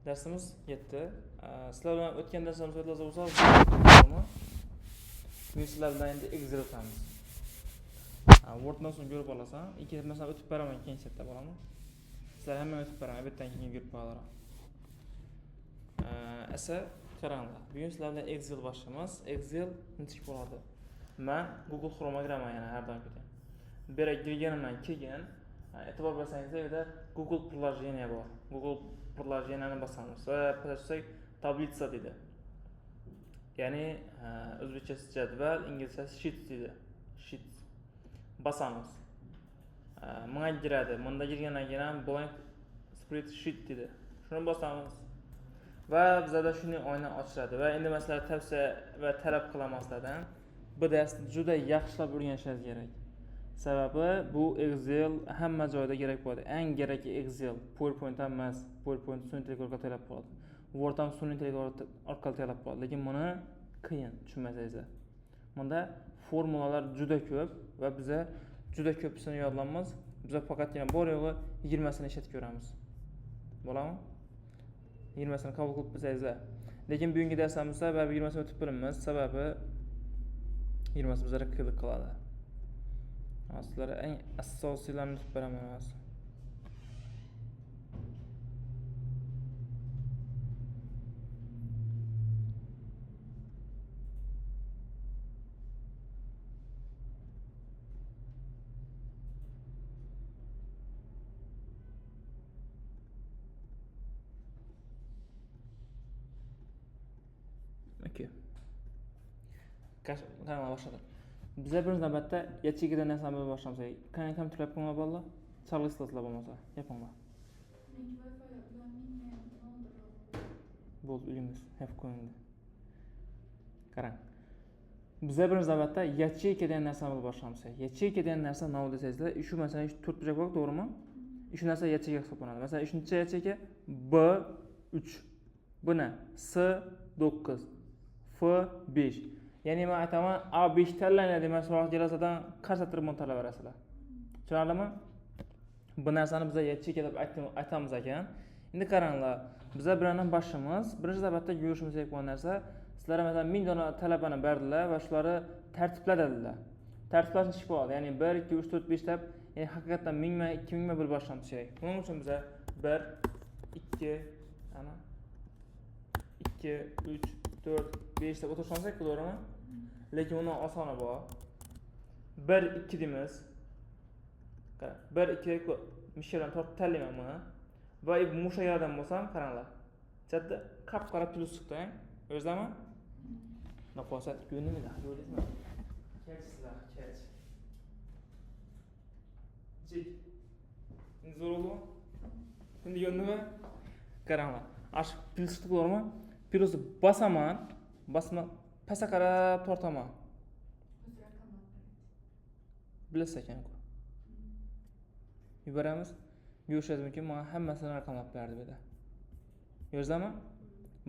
Dersimiz yetti. Sizlar bilan o'tgan darslarimiz o'tlaza bo'lsa, bu sizlar bilan endi Excel o'tamiz. Word'dan so'ng ko'rib olasan. Ikki masalan o'tib beraman keyin chetda bo'laman. Sizlar hamma o'tib beraman, bittadan keyin ko'rib qolaman. Esa qaranglar. Bugun sizlar bilan Excel boshlaymiz. Excel nechik bo'ladi? Men Google Chrome'a kiraman yana har doimgidek. Bera girganimdan keyin e'tibor bersangiz, bu yerda Google приложение bor. Google приложениeni bosamiz va pastda tablitsa deydi. Ya'ni o'zbekchasi jadval, inglizchasi sheet deydi. Sheet bosamiz. Menga giradi. Bunda girgandan keyin ham blank spreadsheet deydi. Shuni bosamiz. Va bizda shuni oyna ochiladi va endi masalan tavsiya va talab qilaman sizlardan bu darsni juda yaxshilab o'rganishingiz kerak. Sababi bu Excel hamma joyda kerak bo'ladi. Eng kerakli Excel, PowerPoint ham emas. PowerPoint sun'iy intellekt orqali talab qiladi. Word ham sun'iy intellekt orqali talab qiladi, lekin buni qiyin tushunmasangizlar. Bunda formulalar juda ko'p va biza juda ko'pisini yodlaymiz. Biza faqatgina bor yo'g'i 20 sini ishlatib ko'ramiz. Bo'ladimi? 20 sini qabul qilib bilsangizlar. Lekin bugungi darsimizda baribir 20 sini o'tib bilamiz, sababi 20 sini bizlarga qiziq qiladi. Sizlarga eng asosiylarini tutib beraman hozir. Okay. Qanaqa boshladik? Bizlar birinchi navbatda yachekidan narsani bilib boshlamsak, qanday kompyuter yapinglar bolalar? Chalg'isizlar bo'lmasa, yapinglar. Bo'ldi, uyingiz, yap qo'ying. Qarang. Bizlar birinchi navbatda yacheyka degan narsani bilib boshlaymiz. Yacheyka degan narsa nima desangizlar, shu masalan shu 4 burchak bor, to'g'rimi? Shu narsa yacheyka hisoblanadi. Masalan, 3-chi yacheyka B3. Buni S9, F5. Ya'ni men aytaman A5 tanlanadi demak so'roq derazadan qarsattirib montalab berasizlar. Tushunarlimi? Bu narsani biz yacheyka deb aytamiz ekan. Endi qaranglar, bizlar bilan boshimiz, birinchi navbatda ko'rishimiz kerak bo'lgan narsa, sizlarga masalan 1000 dona talabani berdilar va shularni tartibladilar. Tartiblash ish bo'ladi. Ya'ni 1 2 3 4 5 deb, ya'ni haqiqatan 1000 ma 2000 ma bo'lib boshlamiz kerak. Buning uchun biz 1 2 ana 2 3 4 5 deb o'tirishimiz to'g'rimi? Lekin uni osoni bor. 1 2 deymiz. 1 2 mishadan tortib tanlayman buni. Va musha yerdan bo'lsam, qaranglar. Chatda qap-qora plus chiqdi-a? O'zlami? Nafosat ko'nimida, ko'rdingizmi? Kechsizlar, kech. Jik. Zo'rmi? Endi yondimi? Qaranglar. Ash plus chiqdi to'g'rimi? Plusni bosaman, pastga qarab tortaman. Bilasiz ekan-ku. Yuboramiz. Yo'shingiz mumkin, men hammasini raqamlab berdim edi. Yo'zdami?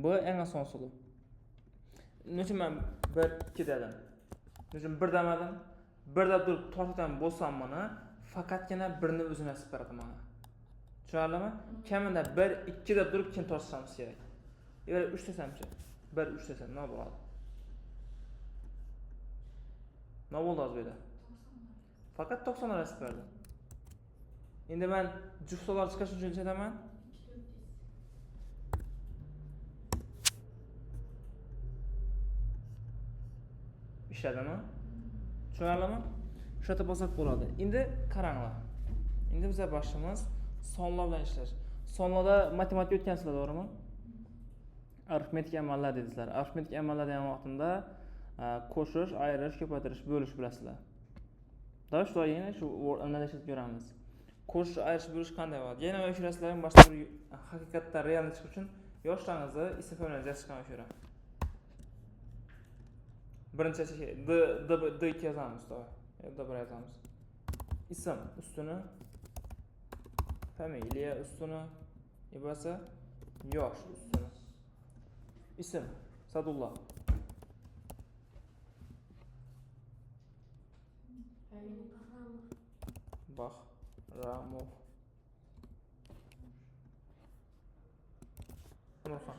Bu eng oson usul. Nechun men 1 2 dedim. Nechun 1 demadim? 1 deb turib tortatan bo'lsam buni faqatgina 1 ni o'zi nasib beradi menga. Tushunarlimi? Kamida 1 2 deb turib keyin tortishimiz kerak. Yo'q 3 desamchi. 1 3 desam nima bo'ladi? Nima bo'ldi hozir? Faqat 90 nasib berdi. Endi men juftlar chiqish uchun aytaman. Ishladimi? Tushunarlimi? Shu yerda bosib bo'ladi. Endi qaranglar. Endi biz boshimiz sonlar bilan ishlash. Sonlarda matematika o'tgansizlar, to'g'rimi? Arifmetik amallar dedingizlar. Arifmetik amallar degan vaqtimda qo'shish, ayirish, ko'paytirish, bo'lish bilasizlar. Daha shular yana shu o'rnida ishlatib ko'ramiz. Qo'shish, ayirish, bo'lish qanday bo'ladi? Yana mana shu narsalarning boshqa bir haqiqatdan realni chiqish uchun yoshlarimizni ism familiyani yozishga o'shira. Birinchi D yozamiz, D yozamiz. Ism ustuni, familiya ustuni, ibasa yosh ustuni. Ism Sadullah. Bahramov. Amirxon.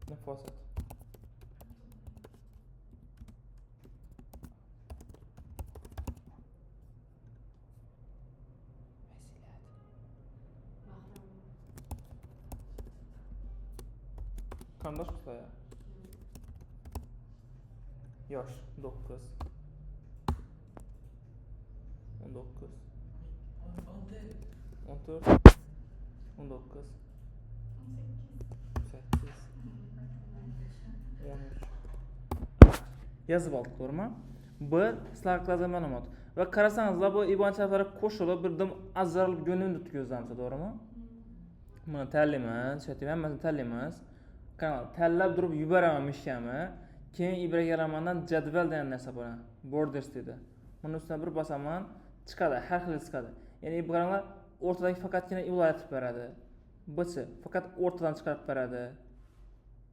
Nafosat. Qarindosh qizlar ya. Yosh 9. 19. 14. 19. 8. 13. Yozib oldik, to'g'rimi? Bu sizlar qilingan ma'lumot. Va qarasangizlar bu ibonchalar qo'shilib birdim ajralib go'nimni tutkazamiz, to'g'rimi? Buni tanlaymiz, shu yerda hammasini tanlaymiz. Qani tanlab turib yubaraman mishkami. Keyin ibragaramandan jadval degan narsa bor. Borders dedi. Buni ustidan bir bosaman, chiqadi, har xil chiqadi. Ya'ni ibragaralar o'rtadagi faqatgina iloyatib beradi. Bichi faqat o'rtadan chiqarib beradi.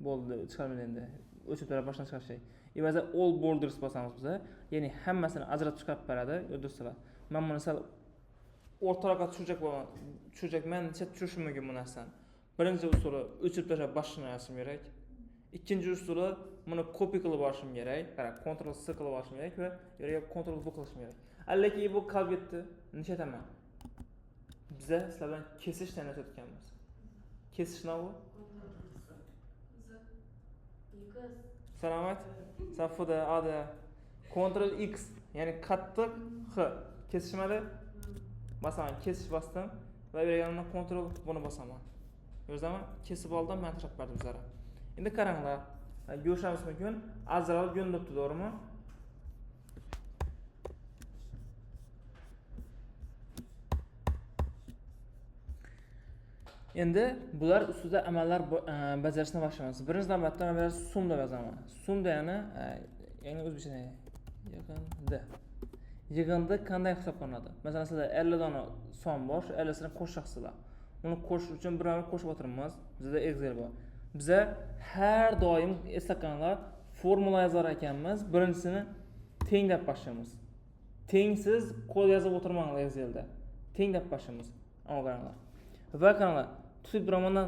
Bo'ldi, chiqarmaydi endi. O'chib turib boshdan chiqarish. Ibaza all borders bosamiz biz. Ya'ni hammasini ajratib chiqarib beradi. Do'stlar, men buni sal o'rtaroqqa tushirjak men tushirishim mumkin bu narsani. Birinchi usuli o'chirib tashlab boshini yozishim kerak. Ikkinchi usuli buni copy qilib olishim kerak. Qara, Ctrl C qilib olishim kerak va yerga Ctrl V qilishim kerak. Lekin bu qolib ketdi. Nima aytaman? Bizlar sizlar bilan kesishdan o'tayotganmiz. Kesish nomi? Salomat. Safida, ada. Ctrl X, ya'ni qattiq X. Kesishmadi. Masalan, kesish bosdim va bu yerga Ctrl buni bosaman. O'zim kesib oldim, men tashlab berdim sizlarga. Endi qaranglar. Ko'rishimiz mumkin. Ajralib yo'nibdi, to'g'rimi? Endi bular ustida amallar bajarishni boshlaymiz. Birinchi navbatda men sum deb yozaman. Sum degani, ya'ni o'zbekcha yig'indi. Yig'indi qanday hisoblanadi? Masalan, sizda 50 dona son bor, 50 sini qo'shsaqsizlar. Uni qo'shish uchun biror qo'shib o'tiramiz. Bizda Excel bor. Biza har doim eslaqanlar formula yozar ekanmiz. Birinchisini teng deb boshlaymiz. Tengsiz kod yozib o'tirmanglar Excelda. Teng deb boshlaymiz. Ammo qaranglar. Va qaranglar, tutib turamandan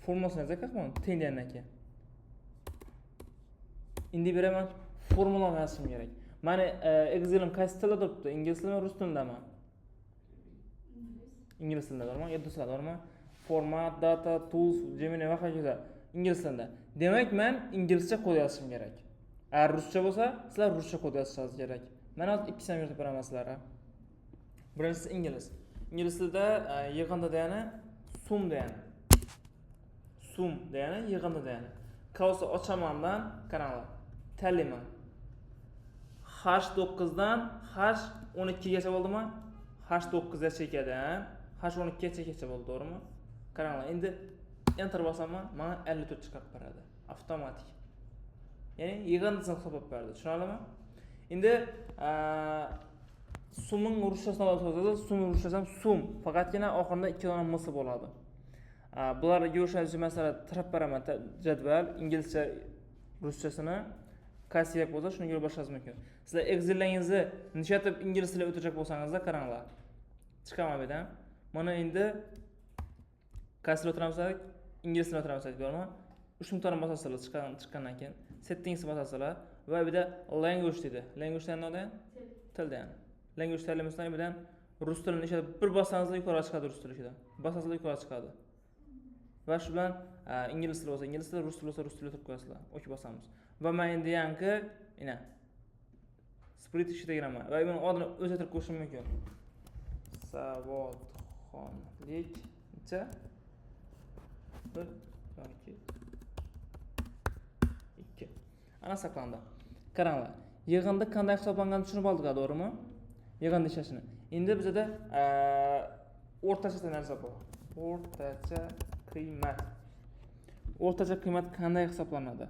formulasini yozayapman, teng degandan keyin. Endi beraman formulani yozishim kerak. Mani Excel'im qaysi tilda turibdi? Ingliz tilimi, rus tilidami? Ingliz tilida, to'g'rimi? Yodlasizlar, to'g'rimi? Format, data, tools, Gemini va hokazo. Ingliz tilida. Demak, men inglizcha kod yozishim kerak. Agar ruscha bo'lsa, sizlar ruscha kod yozishingiz kerak. Men hozir ikkisini yo'rtib beraman sizlarga. Birinchisi ingliz. Ingliz tilida yig'indi degani sum degani. Sum degani yig'indi degani. Qolsa ochamandan qaranglar. Tanlayman. H9 dan H12 gacha bo'ldimi? H9 ga chekadan H12 ga chekacha bo'ldi, to'g'rimi? Qaranglar, endi enter bosaman, menga 54 chiqib beradi. Avtomatik. Ya'ni yig'indisini hisoblab berdi. Tushunarlimi? Endi sumning ruschasini olsangiz, sumning ruschasi ham sum. Faqatgina oxirida 2 dona m bo'ladi. Bularga ko'rsatish uchun masalan tirab beraman jadval, inglizcha, ruschasini qaysi kerak bo'lsa, shuni ko'rib boshlashingiz mumkin. Sizlar Excel'ingizni nishatib ingliz tilida o'tajak bo'lsangizda qaranglar. Chiqaman bu yerdan. Mana endi qaysi o'tiramiz, ingliz tilida o'tiramiz, to'g'rimi? 3 nuqtani bosasizlar chiqqandan keyin settings bosasizlar va bu yerda language dedi. Language degan nima? Til degani. Language ta'limimizdan bu yerdan rus tilini nishatib bir bossangizda yuqoriga chiqadi rus tili ichidan. Bossangizda yuqoriga chiqadi. Va shu bilan ingliz tili bo'lsa ingliz tili, rus tili bo'lsa rus tilida turib qo'yasizlar. OK bosamiz. Va men endi yangi ina split ishga kiraman va buni odini o'zgartirib qo'yishim mumkin. Savodxonlikcha 1 yoki 2. Ana saqlandi. Qaranglar. Yig'indi qanday hisoblanganini tushunib oldik, to'g'rimi? Yig'indi ishini. Endi bizda o'rtacha narsa bor. O'rtacha qiymat. O'rtacha qiymat qanday hisoblanadi?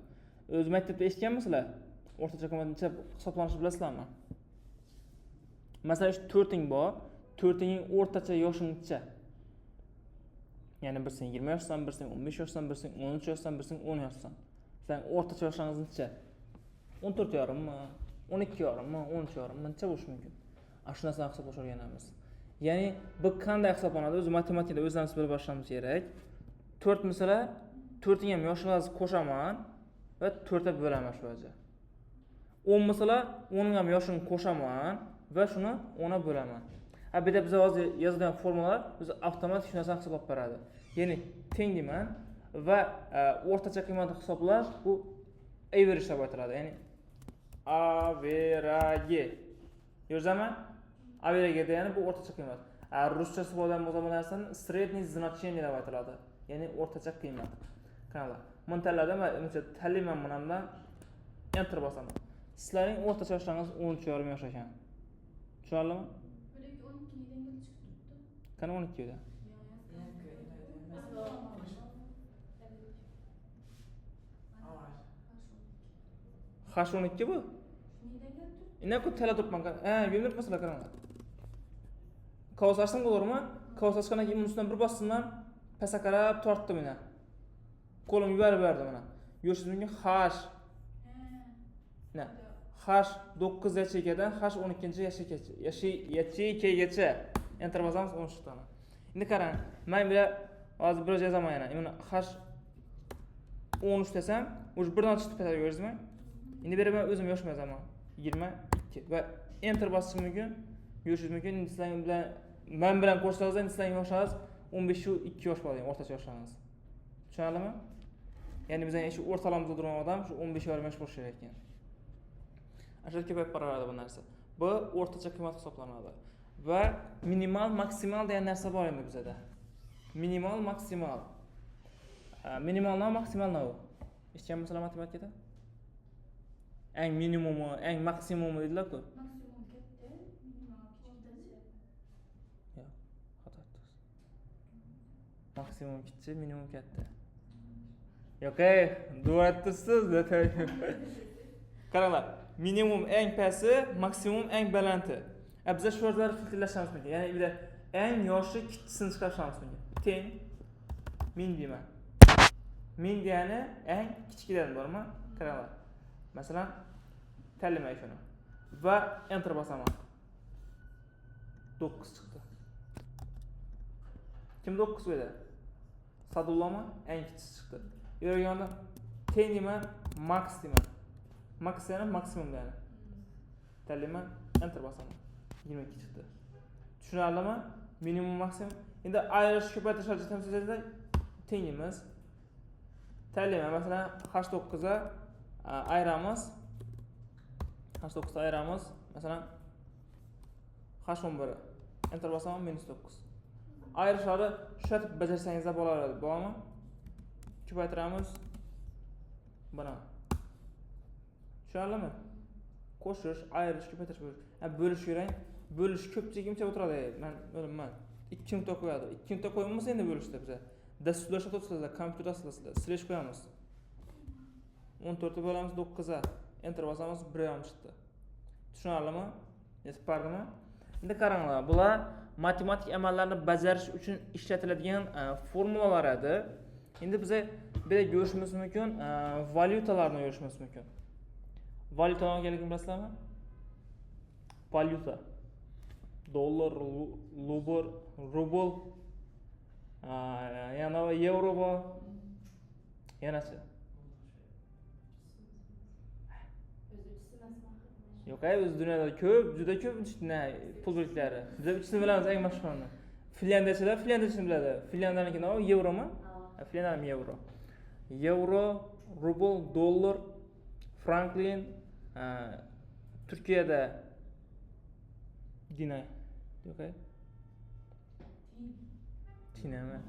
O'z maktabda eshitganmisizlar? O'rtacha qiymat necha hisoblanishini bilasizlarmi? Masalan, 4 bor. 4ning o'rtacha yoshi necha? Ya'ni birsin 20 yoshsan, birsin 15 yoshsan, birsin 13 yoshsan, birsin 10 yoshsan. Sizning o'rtacha yoshingiz necha? 14,5 mi? 12,5 mi? 13,5 mi? Necha bo'lishi mumkin? Ana shu narsani hisoblash o'rganamiz. Ya'ni bu qanday hisoblanadi? O'zi matematikada o'zimiz bilib boshlashimiz kerak. 4 misla 4 ga ham yoshimizni qo'shaman va 4 ta bo'laman shu yerda. 10 misla 10 ga ham yoshini qo'shaman va shuni 10 ga bo'laman. Ha bu yerda biz hozir yozgan formulalar o'zi avtomatik shu narsani hisoblab beradi. Ya'ni teng deyman va o'rtacha qiymatni hisoblab bu average deb aytiladi. Ya'ni average. Yozama? Average degani bu o'rtacha qiymat. Ruschasi bo'lgan bu narsani средний значение deb aytiladi. Ya'ni o'rtacha qiymat. Qanaqa? Men tanladim va tanlayman bundan enter bosaman. Sizlarning o'rtacha yoshlaringiz 13,5 yosh ekan. Tushunarlimi? Bularga 12 yildan chiqib turibdi. Qani 12 da? H12 bu? Ina ku tala turibman. Yo'lib masala qaranglar. Kaos ochsam bo'ladimi? Kaos ochgandan keyin ustidan bir bossimdan pastga qarab tortdim mana. Qo'lim yuborib berdim mana. Yo'shinga H. Na. H9 yacheykadan H12-yacheykaga enter bosamiz 10 chiqadi. Endi qarang, men bu hozir biroz yozaman yana. Mana H13 desam, o'sha birdan chiqib ketadi, ko'rdingizmi? Endi beraman o'zim yoshim yozaman. 22 va enter bosishim mumkin. Yo'shingiz mumkin. Sizlar bilan men bilan ko'rsatsangiz, sizlarning yoshingiz 15-2 yosh bo'ladi, o'rtacha yoshlaringiz. Tushunarlimi? Ya'ni bizning shu o'rtalamizda turgan odam shu 15,5 yosh bo'lishi kerak ekan. Ashar ko'payib boraveradi bu narsa. Bu o'rtacha qiymat hisoblanadi. Va minimal, maksimal degan narsa bor endi bizda. Minimal, maksimal. Minimaldan maksimal nima? Eshitganmisizlar matematikada? Eng minimumi, eng maksimumi dedilar-ku. Maksimum katta, minimal kichik. Yo'q, xato aytdingiz. Maksimum kichik, minimum katta. Yo'q, duatdisiz deb. Qaranglar, minimum eng pasti, maksimum eng balanti. Biz shu yerlarni filtrlashimiz mumkin. Ya'ni bu yerda eng yoshi kichikini chiqarishimiz mumkin. Teng min deyman. Min degani eng kichikidan bormi? Qaranglar. Masalan, tanlayman shuni va enter bosaman. 9 chiqdi. Kim 9 qo'ydi? Sadullami? Eng kichik chiqdi. Yo'g'onda teng deyman, max deyman. Max degani maksimum degani. Tanlayman, enter bosaman. 22 chiqdi. Tushunarlimi? Minimum, maksimum. Endi ayirish ko'paytirish hajatimizni tengimiz. Tanlayman, masalan, H9 ga ayiramiz. H9 ayiramiz. Masalan, H11. Enter bosaman, -9. Ayirishlarni shu yerda bajarsangiz bo'laveradi. Bormi? Ko'paytiramiz. Buni. Tushunarlimi? Qo'shish, ayirish, ko'paytirish bo'lish. Bo'lish kerak. Bo'lish ko'pchilikimcha o'tiradi. Men o'ylayman. 2 nuqta qo'yadi. 2 nuqta qo'yamiz endi bo'lishda biza. Dasturlash o'tirasizlar, kompyuter aslasizlar. Slash qo'yamiz. 14 bo'lamiz 9 ga. Enter bosamiz 1 chiqdi. Tushunarlimi? Yetib bardimi? Endi qaranglar, bular matematik amallarni bajarish uchun ishlatiladigan formulalar edi. Endi biza bu yerda ko'rishimiz mumkin, valyutalarni ko'rishimiz mumkin. Valyuta deganligini bilasizlarmi? Valyuta. Dollar, rubl, yana yevro bor. Yanachi. Yo'q, o'z dunyoda ko'p, juda ko'p pul birliklari. Biz uchisini bilamiz, eng mashhurini. Finlyandiyachilar finlyandiyachini biladi. Finlyandiyaniki nima? Yevromi? Finlyandiyam yevro. Yevro, rubl, dollar, franklin, Turkiyada dinay. Yo'q. Tinami?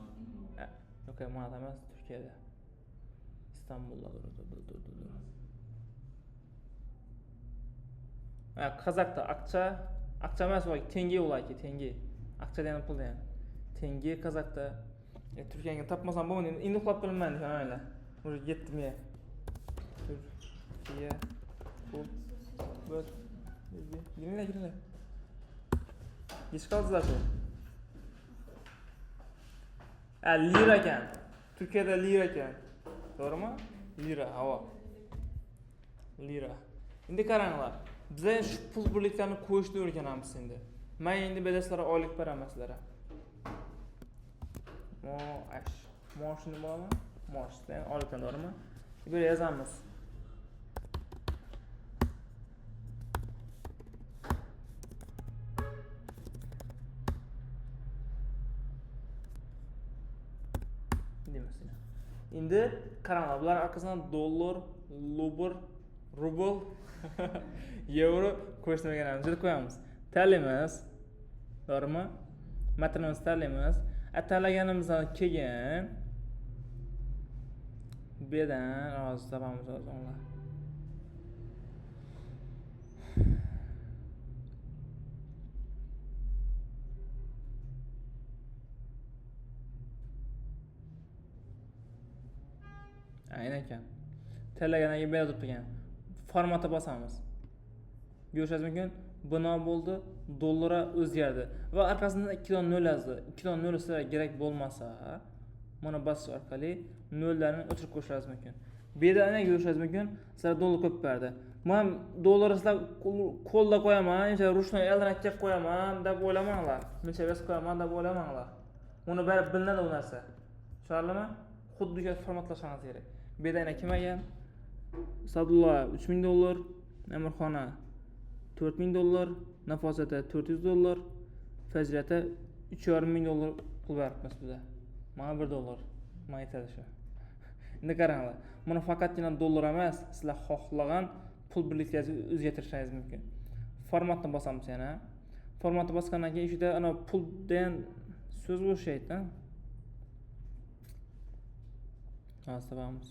Yo'q, mana emas Turkiyada. İstanbul'da dur. Kazak'ta akça emas var, tenge olayki, tenge. Akça degan pul degan. Tenge Kazak'ta. Türkiye'ye tapmasam bu endi uxlab bilmayman degan o'ylar. Уже yetdim ya. Turkiya. Pul. Bo'l. Giringlar. Geç qaldingizlar shu. Lira ekan. Turkiyada lira ekan. To'g'rimi? Lira, havo. Lira. Endi qaranglar. Biz shu pul birliklarini qo'yishni o'rganamiz endi. Men endi bedaslarga oylik beraman sizlarga. Moash. Moashni bo'laman. Moashdan oylikdan to'g'rimi? Bir yozamiz. Endi qaranglar, bular orqasidan dollar, rubl, yevro qo'shni o'rganamiz. Juda qo'yamiz. Tanlaymiz. To'g'rimi? Matnimizni tanlaymiz. Tanlaganimizdan keyin bu yerdan hozir topamiz o'zinglar. Aynan ekan. Tanlagandan keyin bu yerda turgan. Formatga bosamiz. Ko'rishingiz mumkin. Bino bo'ldi, dollarga o'zgardi va orqasidan 2 dan 0 yozdi. 2 dan 0 sizlarga kerak bo'lmasa, mana bosish orqali 0 larni o'chirib qo'yishingiz mumkin. Bu yerda ana ko'rishingiz mumkin, sizlar dollar ko'p berdi. Men dollarni sizlar qo'lda qo'yaman, o'sha ruchnoy eldan kelib qo'yaman deb o'ylamanglar. Buncha bosib qo'yaman deb o'ylamanglar. Uni baribir bilinadi u narsa. Tushundingizmi? Xuddi shu formatlashingiz kerak. Bu yerda ana kim ekan? Sadulla $3000, Amirxona $4000, Nafosata $400, Fazilata $3,500 pul beribmiz bizda. Mana $1. Men aytadi shu. Endi qaranglar. Buni faqatgina dollar emas, sizlar xohlagan pul birliklaringizni o'zgartirishingiz mumkin. Formatni bosamiz yana. Formatni bosgandan keyin ishida ana pul degan so'z bo'shaydi-da. Hozir topamiz.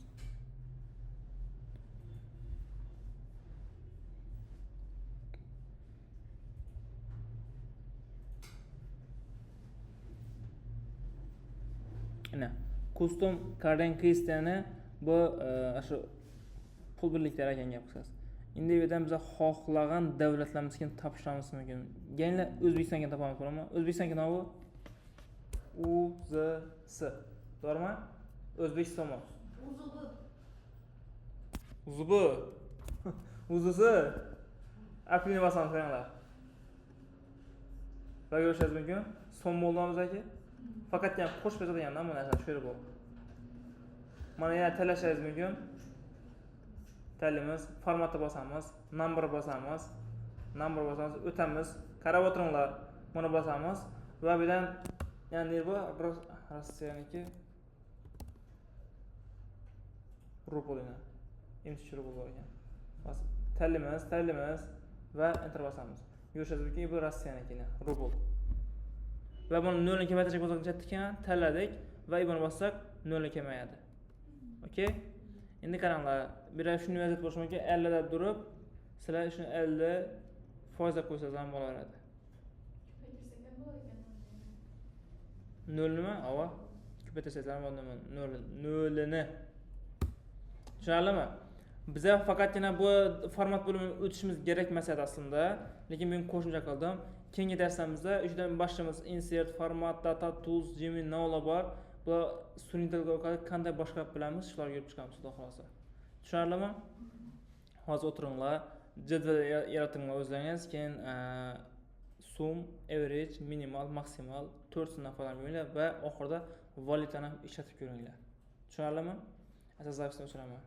Ana custom currency bu shu pul birliklari ekan gap qisqasi. Endi bu yerdan biz xohlagan davlatlarimizga topishimiz mumkin. Yana O'zbekistonga topamiz, to'g'rimi? O'zbekistonga nomi UZS. To'g'rimi? O'zbekiston. UZB. UZS. Aplikni bosamiz qaranglar. Va ko'rishingiz mumkin. So'm bo'ldi aka. Faqat ham qo'shib yozadigan bu narsa shu yerda. Mana yana tanlashingiz mumkin. Tanlaymiz, formatga bosamiz, number bosamiz, o'tamiz. Qarab o'tiringlar. Buni bosamiz va bu yerdan yana nima bu? Rossiyaniki rublini. Imch rubl bor ekan. Tanlaymiz va enter bosamiz. Ko'rishingiz mumkin, bu Rossiyaniki rubl. Va buni 0 ni kamaytirishga bosgancha tanladik va buni bossak 0 kamayadi. Okay? Endi qaranglar, bir shuni vaziyat bo'lishi mumkin, 50 deb turib, sizlar shuni 50% deb qo'ysangiz ham bo'laveradi. 0 nima? Ava. Ko'paytirsangiz ham bo'ladi. 0 ni. Tushundingizmi? Biz faqatgina bu format bo'limini o'tishimiz kerak emas edi aslida, lekin men qo'shimcha qildim. Keyingi darslarimizda o'shadan boshlaymiz. Insert, format, data, tools, Gemini, navlar bor. Bu sun'iy tilga orqali qanday boshqarib bilamiz, shularga yurib chiqamiz, xudo xohlasa. Tushundingizmi? Hozir o'tiringlar, jadval yaratinglar o'zlaringiz, keyin sum, average, minimal, maksimal 4 tadan foydalaninglar va oxirida valyutani ishlatib ko'ringlar. Tushundingizmi? Asosiy zavqni o'chiraman.